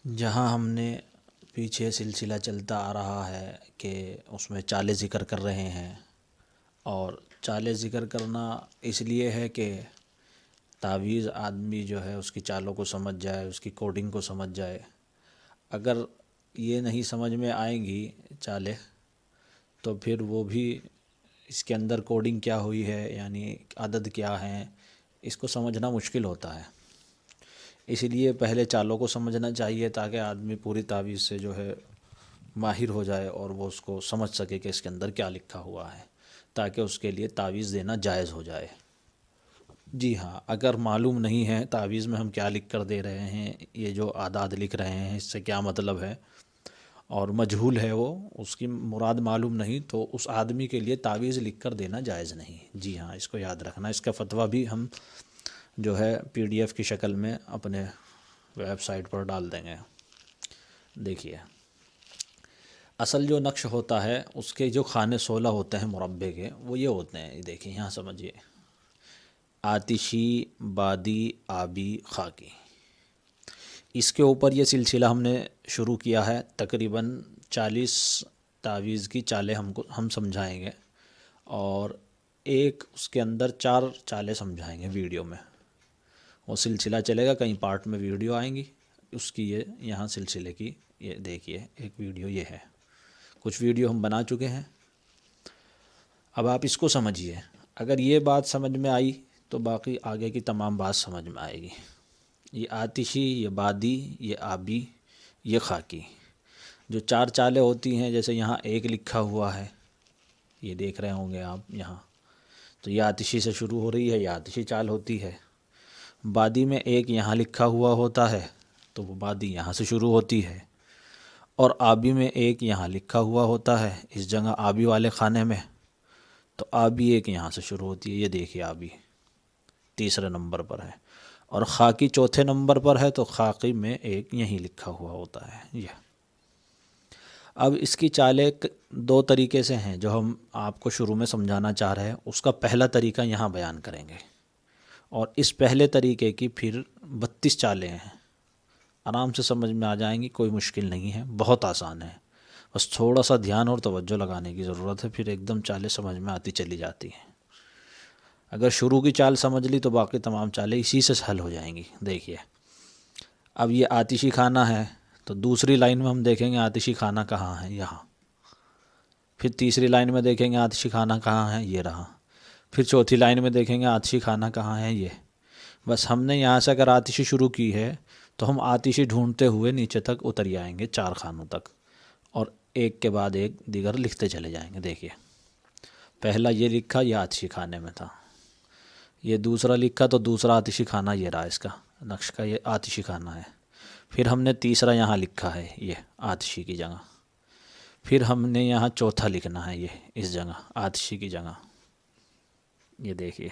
जहाँ हमने पीछे सिलसिला चलता आ रहा है कि उसमें चाले ज़िक्र कर रहे हैं, और चाले ज़िक्र करना इसलिए है कि तावीज़ आदमी जो है उसकी चालों को समझ जाए, उसकी कोडिंग को समझ जाए। अगर ये नहीं समझ में आएंगी चालें, तो फिर वो भी इसके अंदर कोडिंग क्या हुई है, यानी अदद क्या हैं, इसको समझना मुश्किल होता है। इसलिए पहले चालों को समझना चाहिए ताकि आदमी पूरी तावीज़ से जो है माहिर हो जाए और वो उसको समझ सके कि इसके अंदर क्या लिखा हुआ है, ताकि उसके लिए तावीज़ देना जायज़ हो जाए। जी हाँ, अगर मालूम नहीं है तावीज़ में हम क्या लिख कर दे रहे हैं, ये जो आदाद लिख रहे हैं इससे क्या मतलब है, और मजहूल है वो, उसकी मुराद मालूम नहीं, तो उस आदमी के लिए तावीज़ लिख कर देना जायज़ नहीं। जी हाँ, इसको याद रखना। इसका फतवा भी हम जो है PDF की शक्ल में अपने वेबसाइट पर डाल देंगे। देखिए, असल जो नक्श होता है उसके जो खाने 16 होते हैं मुरब्बे के, वो ये होते हैं। देखिए यहाँ समझिए, आतिशी, बादी, आबी, खाकी। इसके ऊपर ये सिलसिला हमने शुरू किया है। तकरीबन 40 तावीज़ की चालें हम समझाएंगे, और एक उसके अंदर 4 चालें समझाएंगे वीडियो में। वो सिलसिला चलेगा, कई पार्ट में वीडियो आएंगी उसकी। ये यहाँ सिलसिले की ये देखिए, एक वीडियो ये है, कुछ वीडियो हम बना चुके हैं। अब आप इसको समझिए। अगर ये बात समझ में आई तो बाकी आगे की तमाम बात समझ में आएगी। ये आतिशी, ये बादी, ये आबी, ये खाकी, जो 4 चालें होती हैं, जैसे यहाँ एक लिखा हुआ है, ये देख रहे होंगे आप यहाँ, तो ये आतिशी से शुरू हो रही है, ये आतिशी चाल होती है। बादी में एक यहाँ लिखा हुआ होता है, तो वो बादी यहाँ से शुरू होती है। और आबी में एक यहाँ लिखा हुआ होता है, इस जगह आबी वाले खाने में, तो आबी एक यहाँ से शुरू होती है। ये देखिए, आबी तीसरे नंबर पर है, और खाकी चौथे नंबर पर है, तो खाकी में एक यहीं लिखा हुआ होता है ये। अब इसकी चालें 2 तरीके से हैं जो हम आपको शुरू में समझाना चाह रहे हैं। उसका पहला तरीका यहाँ बयान करेंगे, और इस पहले तरीके की फिर 32 चालें हैं। आराम से समझ में आ जाएंगी, कोई मुश्किल नहीं है, बहुत आसान है। बस थोड़ा सा ध्यान और तवज्जो लगाने की ज़रूरत है, फिर एकदम चालें समझ में आती चली जाती हैं। अगर शुरू की चाल समझ ली तो बाकी तमाम चालें इसी से हल हो जाएंगी। देखिए, अब ये आतिशी खाना है, तो दूसरी लाइन में हम देखेंगे आतिशी खाना कहाँ है, यहाँ। फिर तीसरी लाइन में देखेंगे आतिशी खाना कहाँ है, ये रहा। फिर चौथी लाइन में देखेंगे आतिशी खाना कहाँ है, ये। बस हमने यहाँ से अगर आतिशी शुरू की है तो हम आतिशी ढूंढते हुए नीचे तक उतर आएंगे, 4 खानों तक, और एक के बाद एक दीगर लिखते चले जाएंगे। देखिए, पहला ये लिखा, ये आतिशी खाने में था। ये दूसरा लिखा, तो दूसरा आतिशी खाना ये रहा, इसका नक्श का ये आतिशी खाना है। फिर हमने तीसरा यहाँ लिखा है, ये आतिशी की जगह। फिर हमने यहाँ चौथा लिखना है, ये इस जगह आतिशी की जगह। ये देखिए,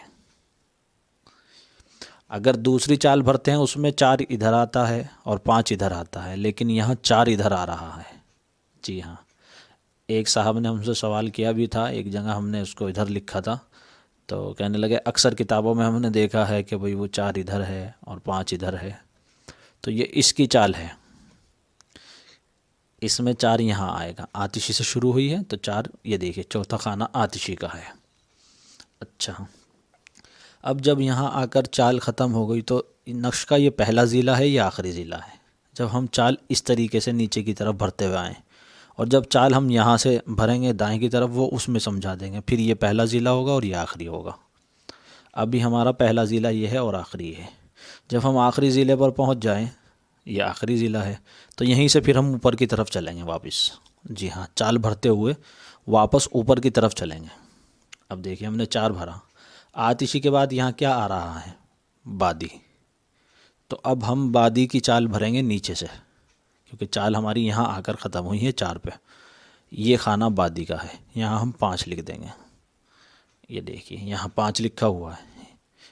अगर दूसरी चाल भरते हैं उसमें 4 इधर आता है और 5 इधर आता है, लेकिन यहाँ 4 इधर आ रहा है। जी हाँ, एक साहब ने हमसे सवाल किया भी था, एक जगह हमने उसको इधर लिखा था, तो कहने लगे अक्सर किताबों में हमने देखा है कि भाई वो 4 इधर है और 5 इधर है। तो ये इसकी चाल है, इसमें 4 यहाँ आएगा। आतिशी से शुरू हुई है तो 4, ये देखिए चौथा खाना आतिशी का है। अच्छा, अब जब यहाँ आकर चाल ख़त्म हो गई तो नक्श का ये पहला ज़िला है, या आखिरी ज़िला है। जब हम चाल इस तरीके से नीचे की तरफ भरते हुए आएँ, और जब चाल हम यहाँ से भरेंगे दाएं की तरफ, वो उसमें समझा देंगे, फिर ये पहला ज़िला होगा और ये आखिरी होगा। अभी हमारा पहला ज़िला ये है और आखिरी है। जब हम आखिरी ज़िले पर पहुँच जाएँ, ये आखिरी ज़िला है, तो यहीं से फिर हम ऊपर की तरफ चलेंगे वापस। जी हाँ, चाल भरते हुए वापस ऊपर की तरफ चलेंगे। अब देखिए, हमने 4 भरा, आतिशी के बाद यहाँ क्या आ रहा है, बादी। तो अब हम बादी की चाल भरेंगे नीचे से, क्योंकि चाल हमारी यहाँ आकर ख़त्म हुई है 4 पे। ये खाना बादी का है, यहाँ हम 5 लिख देंगे। ये देखिए, यहाँ 5 लिखा हुआ है,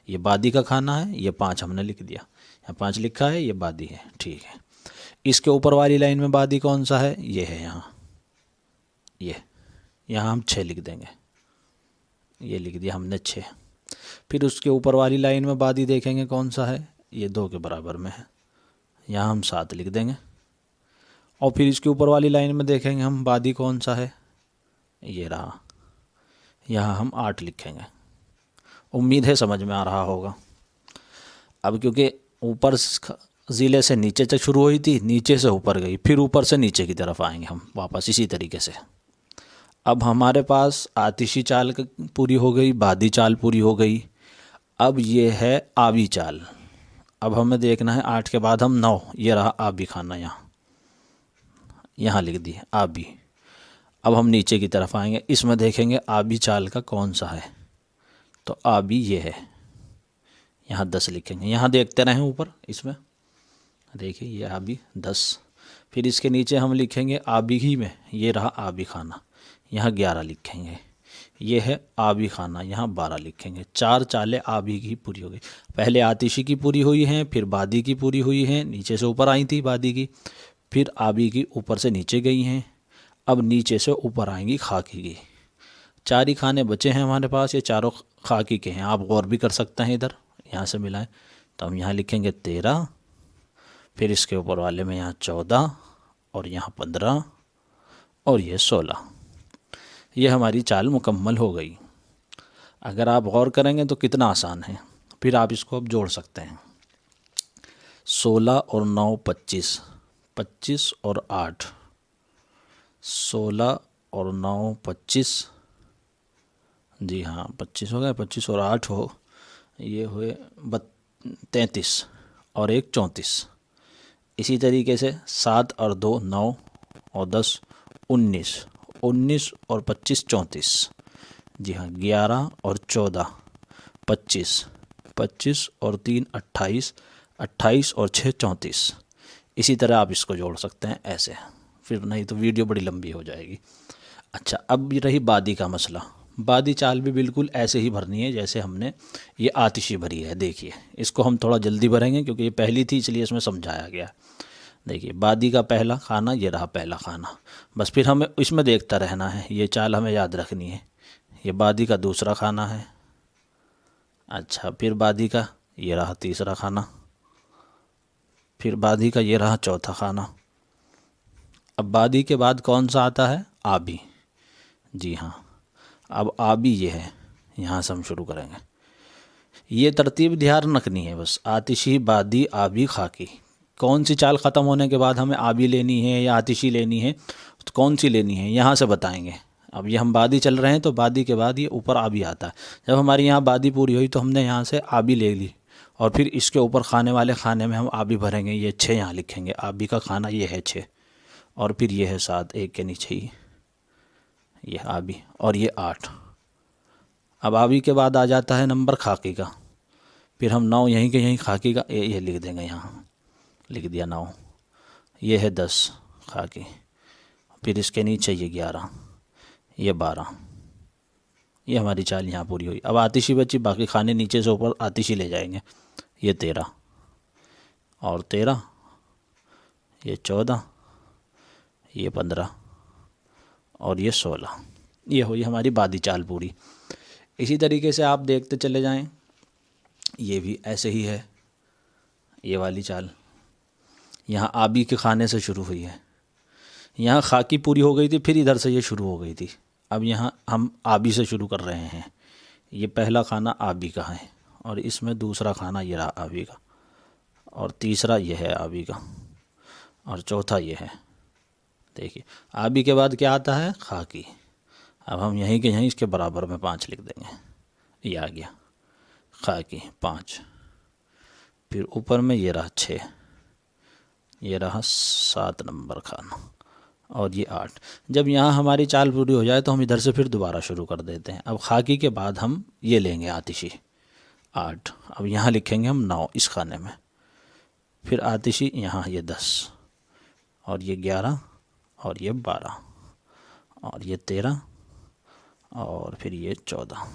ये बादी का खाना है, ये 5 हमने लिख दिया। यहाँ 5 लिखा है, ये बादी है, ठीक है। इसके ऊपर वाली लाइन में बादी कौन सा है, ये है यहाँ, ये यहाँ हम 6 लिख देंगे। ये लिख दिया हमने 6। फिर उसके ऊपर वाली लाइन में बादी देखेंगे कौन सा है, ये 2 के बराबर में है, यहाँ हम 7 लिख देंगे। और फिर इसके ऊपर वाली लाइन में देखेंगे हम बादी कौन सा है, ये रहा, यहाँ हम 8 लिखेंगे। उम्मीद है समझ में आ रहा होगा। अब क्योंकि ऊपर ज़िले से नीचे तक शुरू हुई थी, नीचे से ऊपर गई, फिर ऊपर से नीचे की तरफ आएंगे हम वापस इसी तरीके से। अब हमारे पास आतिशी चाल पूरी हो गई, बादी चाल पूरी हो गई। अब ये है आबी चाल। अब हमें देखना है 8 के बाद हम 9, ये रहा आबी खाना, यहाँ लिख दी आबी। अब हम नीचे की तरफ आएंगे, इसमें देखेंगे आबी चाल का कौन सा है, तो आबी ये है, यहाँ 10 लिखेंगे। यहाँ देखते रहें ऊपर, इसमें देखिए ये आबी 10। फिर इसके नीचे हम लिखेंगे आबी ही में, ये रहा आबी खाना, यहाँ 11 लिखेंगे। ये है आबी खाना, यहाँ 12 लिखेंगे। 4 चालें आबी की पूरी हो गई। पहले आतिशी की पूरी हुई हैं, फिर बादी की पूरी हुई हैं, नीचे से ऊपर आई थी बादी की, फिर आबी की ऊपर से नीचे गई हैं, अब नीचे से ऊपर आएंगी खाकी की। 4 ही खाने बचे हैं हमारे पास, ये चारों खाकी के हैं। आप गौर भी कर सकते हैं, इधर यहाँ से मिलाएं तो हम यहाँ लिखेंगे 13, फिर इसके ऊपर वाले में यहाँ 14 और यहाँ 15 और ये 16। ये हमारी चाल मुकम्मल हो गई। अगर आप गौर करेंगे तो कितना आसान है। फिर आप इसको अब जोड़ सकते हैं। 16 और 9 25, 25 और 8, 16 और 9 25, जी हाँ 25 हो गया, 25 और 8 हो, ये हुए 33 और 1 34। इसी तरीके से 7 और 2 9 और 10 19, 19 और 25 34, जी हाँ 11 और 14 25, 25 और 3 28, 28 और 6 34। इसी तरह आप इसको जोड़ सकते हैं ऐसे, फिर नहीं तो वीडियो बड़ी लंबी हो जाएगी। अच्छा, अब रही बादी का मसला। बादी चाल भी बिल्कुल ऐसे ही भरनी है जैसे हमने ये आतिशी भरी है। देखिए इसको हम थोड़ा जल्दी भरेंगे क्योंकि ये पहली थी, इसलिए इसमें समझाया गया। देखिए बादी का पहला खाना, ये रहा पहला खाना, बस फिर हमें इसमें देखता रहना है, ये चाल हमें याद रखनी है। ये बादी का दूसरा खाना है। अच्छा, फिर बादी का ये रहा तीसरा खाना, फिर बादी का ये रहा चौथा खाना। अब बादी के बाद कौन सा आता है, आबी, जी हाँ अब आबी ये है, यहाँ से हम शुरू करेंगे। ये तरतीब ध्यान रखनी है बस, आतिशी बादी आबी खाकी। कौन सी चाल ख़त्म होने के बाद हमें आबी लेनी है या आतिशी लेनी है, तो कौन सी लेनी है यहाँ से बताएंगे। अब ये हम बादी चल रहे हैं तो बादी के बाद ये ऊपर आबी आता है। जब हमारी यहाँ बादी पूरी हुई तो हमने यहाँ से आबी ले ली और फिर इसके ऊपर खाने वाले खाने में हम आबी भरेंगे। ये 6 यहाँ लिखेंगे, आबी का खाना ये है 6 और फिर ये है 7 एक के नीचे ही, ये आबी और ये 8। अब आबी के बाद आ जाता है नंबर खाकी का, फिर हम 9 यहीं के यहीं खाकी का ये लिख देंगे, यहाँ लिख दिया 9। ये है 10 खाकी, फिर इसके नीचे ये 11, ये 12। ये हमारी चाल यहाँ पूरी हुई। अब आतिशी बची, बाकी खाने नीचे से ऊपर आतिशी ले जाएंगे। ये 13 और 13, ये 14, ये 15 और ये 16। ये हुई हमारी बादी चाल पूरी। इसी तरीके से आप देखते चले जाएं, ये भी ऐसे ही है। ये वाली चाल यहाँ आबी के खाने से शुरू हुई है, यहाँ खाकी पूरी हो गई थी, फिर इधर से ये शुरू हो गई थी। अब यहाँ हम आबी से शुरू कर रहे हैं। ये पहला खाना आबी का है और इसमें दूसरा खाना ये रहा आबी का, और तीसरा ये है आबी का, और चौथा ये है। देखिए आबी के बाद क्या आता है, खाकी। अब हम यहीं के यहीं इसके बराबर में 5 लिख देंगे, ये आ गया खाकी 5। फिर ऊपर में ये रहा 6, ये रहा 7 नंबर खाना और ये 8। जब यहाँ हमारी चाल पूरी हो जाए तो हम इधर से फिर दोबारा शुरू कर देते हैं। अब खाकी के बाद हम ये लेंगे आतिशी 8, अब यहाँ लिखेंगे हम 9 इस खाने में, फिर आतिशी यहाँ ये 10 और ये 11 और ये 12 और ये 13 और फिर ये 14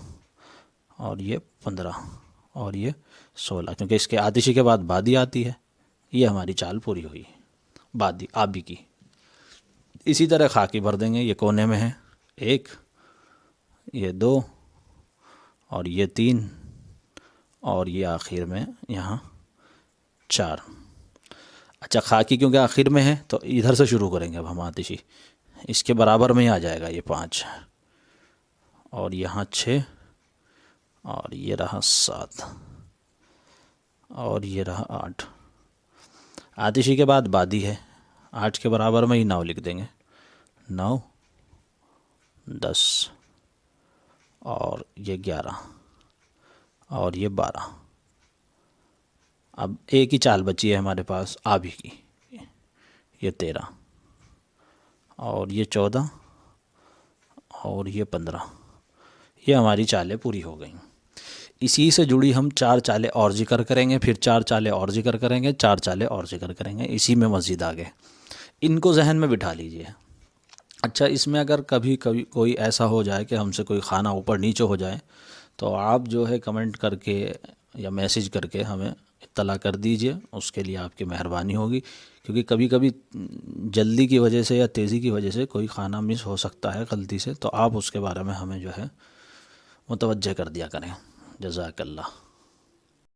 और ये 15 और ये 16, क्योंकि इसके आतिशी के बाद बादी आती है। ये हमारी चाल पूरी हुई बादी आबी की। इसी तरह खाकी भर देंगे। ये कोने में है 1, ये 2 और ये 3 और ये आखिर में यहाँ 4। अच्छा, खाकी क्योंकि आखिर में है तो इधर से शुरू करेंगे अब हम आतिशी। इसके बराबर में ही आ जाएगा ये 5, और यहाँ 6, और ये रहा 7, और ये रहा 8। आतिशी के बाद बादी है, 8 के बराबर में ही 9 लिख देंगे। 9, 10, और ये 11, और ये 12। अब एक ही चाल बची है हमारे पास आबी की, ये 13, और ये 14, और ये 15। ये हमारी चालें पूरी हो गई। इसी से जुड़ी हम 4 चालें और जिक्र करेंगे, फिर 4 चालें और जिक्र करेंगे, 4 चालें और जिक्र करेंगे, इसी में मज़ीद आगे। इनको जहन में बिठा लीजिए। अच्छा, इसमें अगर कभी कभी कोई ऐसा हो जाए कि हमसे कोई खाना ऊपर नीचे हो जाए तो आप जो है कमेंट करके या मैसेज करके हमें इत्तला कर दीजिए, उसके लिए आपकी मेहरबानी होगी। क्योंकि कभी कभी जल्दी की वजह से या तेज़ी की वजह से कोई खाना मिस हो सकता है गलती से, तो आप उसके बारे में हमें जो है मुतवज्जे कर दिया करें। जज़ाकल्लाह।